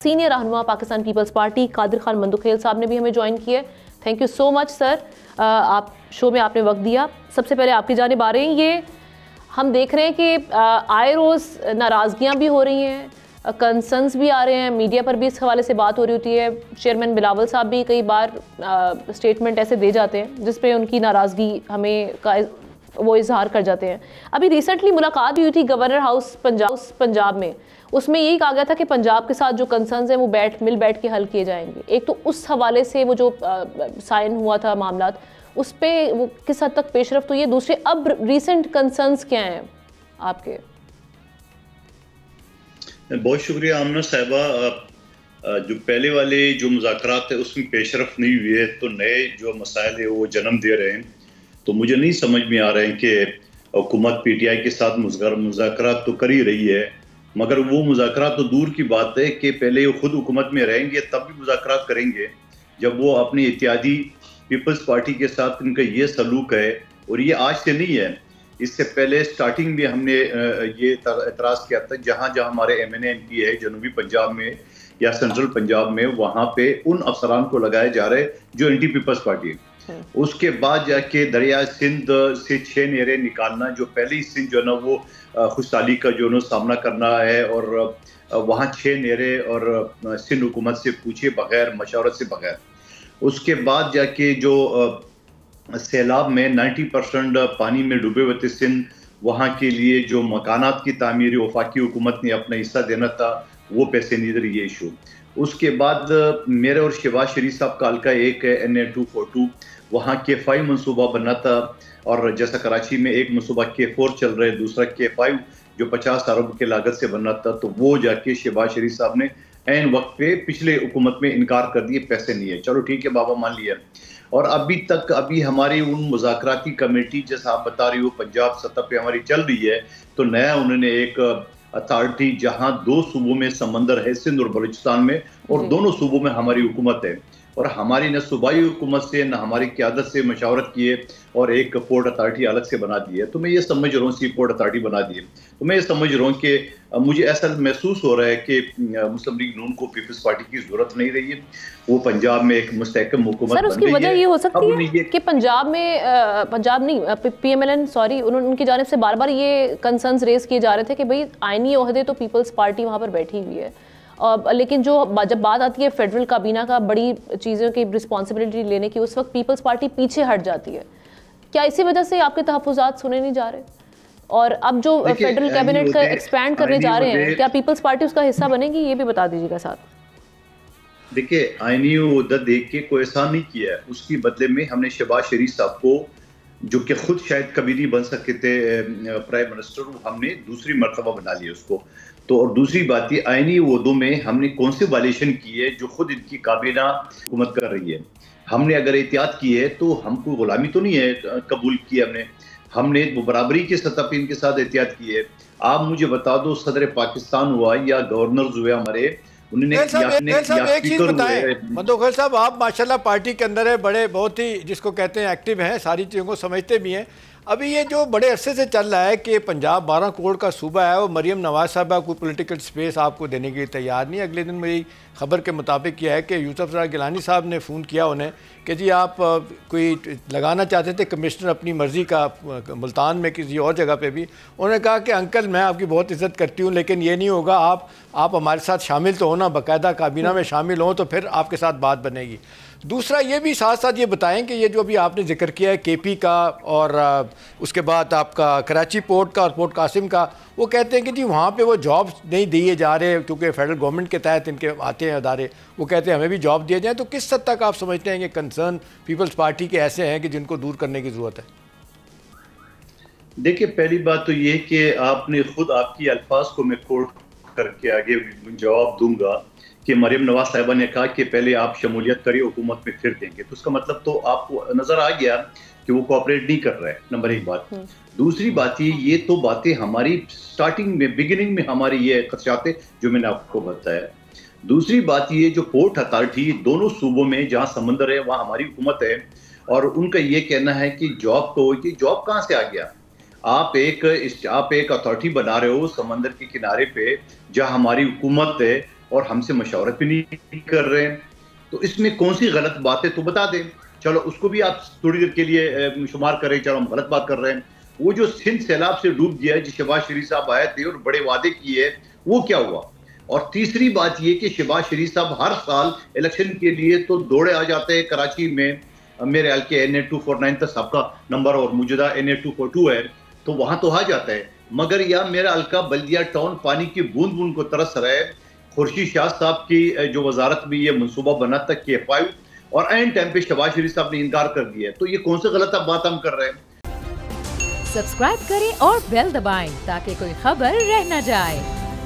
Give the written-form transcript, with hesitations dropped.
Senior रहनुमा Pakistan peoples party Qadir Khan Mandokhail साहब ने भी हमें ज्वाइन किया। Thank you so much sir, आप शो में आपने वक्त दिया। सबसे पहले आपकी जानिब आ रहे हैं, ये हम देख रहे हैं कि आए रोज़ नाराज़गियाँ भी हो रही हैं, कंसर्न्स भी आ रहे हैं, मीडिया पर भी इस हवाले से बात हो रही होती है। चेयरमैन बिलावल साहब भी कई बार स्टेटमेंट ऐसे दे जाते हैं जिस पे उनकी नाराज़गी हमें वो इजहार कर जाते हैं। अभी रिसेंटली मुलाकात भी हुई थी गवर्नर हाउस पंजाब में, उसमें यही कहा गया था कि पंजाब के साथ जो कंसर्न्स हैं वो मिल बैठ के हल किए जाएंगे। एक तो उस हवाले से वो जो साइन हुआ था मामला, उस पर वो किस हद तक पेशरफ्त हुई है। दूसरे अब रिसेंट कंसर्न्स क्या हैं आपके? बहुत शुक्रिया आमना साहिबा। जो पहले वाले जो मुज़ाकरात थे उसमें पेशरफ नहीं हुई है, तो नए जो मसाइल है वो जन्म दे रहे हैं। तो मुझे नहीं समझ में आ रहे हैं कि हुकूमत PTI के साथ मुज़ाकरात तो कर ही रही है, मगर वो मुज़ाकरात तो दूर की बात है कि पहले वो खुद हुकूमत में रहेंगे तब भी मुज़ाकरात करेंगे। जब वो अपनी इत्यादी पीपल्स पार्टी के साथ इनका ये सलूक है, और ये आज से नहीं है, इससे पहले स्टार्टिंग में हमने ये एतराज़ किया था, जहाँ जहाँ हमारे MNA MP है जनूबी पंजाब में या सेंट्रल पंजाब में, वहाँ पे उन अफसरान को लगाए जा रहे जो एंटी पीपल्स पार्टी है। उसके बाद जाके दरिया सिंध से 6 नहरें निकालना, जो पहले ही सिंध जो है ना वो खुशहाली का जो है सामना करना है, और वहाँ 6 नहरें और सिंध हुकूमत से पूछे बगैर, मशवरत से बगैर। उसके बाद जाके जो सैलाब में 90% पानी में डूबे हुए थे सिंध, वहाँ के लिए जो मकानात की तामीर वफाकी हुकूमत ने अपना हिस्सा देना था, वो पैसे नहीं दे, ये इशू। उसके बाद मेरे और शहबाज शरीफ साहब का हल्का एक है NA242, वहाँ K5 मनसूबा बनना था, और जैसा कराची में एक मनसूबा K4 चल रहा है, दूसरा K5 जो 50 अरब के लागत से बनना था, तो वो जाके शहबाज शरीफ साहब ने ऐन वक्त पे पिछले हुकूमत में इनकार कर दिए, पैसे नहीं है। चलो ठीक है बाबा, मान लिया। और अभी हमारी उन मुज़ाकराती कमेटी जैसा आप बता रही हो पंजाब सतह पे हमारी चल रही है, तो नया उन्होंने एक अथॉरिटी, जहां 2 सूबों में समंदर है, सिंध और बलूचिस्तान में, और दोनों सूबों में हमारी हुकूमत है, और हमारी न सूबाई हुकूमत से न हमारी क़यादत से मशावरत किए और एक पोर्ट अथॉरिटी अलग से बना दी है। तो मैं ये समझ रहा हूँ, सी पोर्ट अथॉरिटी बना दी है, तो मैं ये समझ रहा हूँ कि मुझे ऐसा महसूस हो रहा है कि मुस्लिम लीग नून को पीपल्स पार्टी की जरूरत नहीं रही है, वो पंजाब में एक मुस्तहकम हुकूमत सर, उसकी वजह ये हो सकती है कि पंजाब नहीं, PMLN सॉरी, उनकी जानिब से बार बार ये कंसर्न्स रेज किए जा रहे थे कि भाई आईनी ओहदे तो पीपल्स पार्टी वहाँ पर बैठी हुई है, लेकिन जब बात आती है फेडरल काबीना का बड़ी चीज़ों की रिस्पॉन्सिबिलिटी लेने की, उस वक्त पीपल्स पार्टी पीछे हट जाती है। क्या इसी वजह से आपके तहफ़्फ़ुज़ात सुने नहीं जा रहे? और अब जो फेडरल कैबिनेट का एक्सपैंड करने जा रहे हैं, क्या पीपल्स पार्टी उसका हिस्सा बनेगी? ये भी बता दीजिएगा साथ। देखिए, आईनी उहदा देख के कोई एहसान नहीं किया है, उसकी बदले में हमने शहबाज शरीफ साहब को, जो कि खुद शायद कभी नहीं बन सके थे प्राइम मिनिस्टर, हमने दूसरी मरतबा बना लिया उसको। तो और दूसरी बात ये, आईनी उहदों में हमने कौन से वायलेशन की है जो खुद इनकी काबीना हुकूमत कर रही है। हमने अगर एहतियात की है तो हमको गुलामी तो नहीं है कबूल की, हमने बराबरी की सतह पर इनके साथ एहतियात की है। आप मुझे बता दो, सदर पाकिस्तान हुआ या गवर्नर हुए हमारे, उन्होंने एक चीज बताएं मंदुखेल साहब, आप माशाल्लाह पार्टी के अंदर है, बड़े बहुत ही जिसको कहते हैं एक्टिव हैं, सारी चीज़ों को समझते भी हैं। अभी ये जो बड़े अरसे से चल रहा है कि पंजाब 12 करोड़ का सूबा है, और मरीम नवाज साहबा कोई पॉलिटिकल स्पेस आपको देने के लिए तैयार नहीं। अगले दिन मेरी खबर के मुताबिक यह है कि यूसुफ जरा गिलानी साहब ने फ़ोन किया उन्हें कि जी आप कोई लगाना चाहते थे कमिश्नर अपनी मर्ज़ी का मुल्तान में किसी और जगह पे भी। उन्होंने कहा कि अंकल मैं आपकी बहुत इज़्ज़त करती हूँ, लेकिन ये नहीं होगा, आप हमारे साथ शामिल तो हो ना, बाकायदा काबीना में शामिल हो, तो फिर आपके साथ बात बनेगी। दूसरा ये भी साथ साथ ये बताएं कि ये जो अभी आपने जिक्र किया है KP का, और उसके बाद आपका कराची पोर्ट का और पोर्ट कासिम का, वो कहते हैं कि जी वहाँ पे वो जॉब नहीं दिए जा रहे क्योंकि फेडरल गवर्नमेंट के तहत इनके आते हैं अदारे, वो कहते हैं हमें भी जॉब दिए जाए। तो किस हद तक आप समझते हैं कि कंसर्न पीपल्स पार्टी के ऐसे हैं कि जिनको दूर करने की ज़रूरत है? देखिए, पहली बात तो ये कि आपने खुद, आपकी अल्फाज को मैं कोट करके आगे जवाब दूंगा कि मरीम नवाज साहिबा ने कहा कि पहले आप शमूलियत करिए, हुकूमत में फिर देंगे। तो उसका मतलब तो आपको नजर आ गया कि वो कोऑपरेट नहीं कर रहा है, नंबर 1 बात। दूसरी बात ये तो बातें हमारी स्टार्टिंग में, बिगिनिंग में हमारी ये खदशात है जो मैंने आपको बताया। दूसरी बात ये, जो पोर्ट अथॉरिटी दोनों सूबों में जहाँ समंदर है वहाँ हमारी हुकूमत है, और उनका ये कहना है कि जॉब कहाँ से आ गया? आप एक अथॉरिटी बना रहे हो समंदर के किनारे पे, जहाँ हमारी हुकूमत है, और हमसे मशवरत भी नहीं कर रहे हैं। तो इसमें कौन सी गलत बात है तो बता दें, चलो उसको भी आप थोड़ी देर के लिए शुमार करें, चलो हम गलत बात कर रहे हैं। वो जो सिंध सैलाब से डूब गया है, जो शहबाज शरीफ साहब आए थे और बड़े वादे किए, वो क्या हुआ? और तीसरी बात ये कि शहबाज शरीफ साहब हर साल इलेक्शन के लिए तो दौड़े आ जाते हैं कराची में, मेरे हाल के NA 249 तक सबका नंबर और मौजूदा NA 242 है, तो वहां तो आ जाता है, मगर यह मेरा हल्का बल्दिया टाउन पानी की बूंद बूंद को तरस रहा है। खुर्शीद शाह साहब की जो वजारत में ये मनसूबा बना तक K5, और एंड टाइम पे शहबाज शरीफ साहब ने इनकार कर दिया है। तो ये कौन सी गलत बात हम कर रहे हैं? सब्सक्राइब करें और बेल दबाएं ताकि कोई खबर रह न जाए।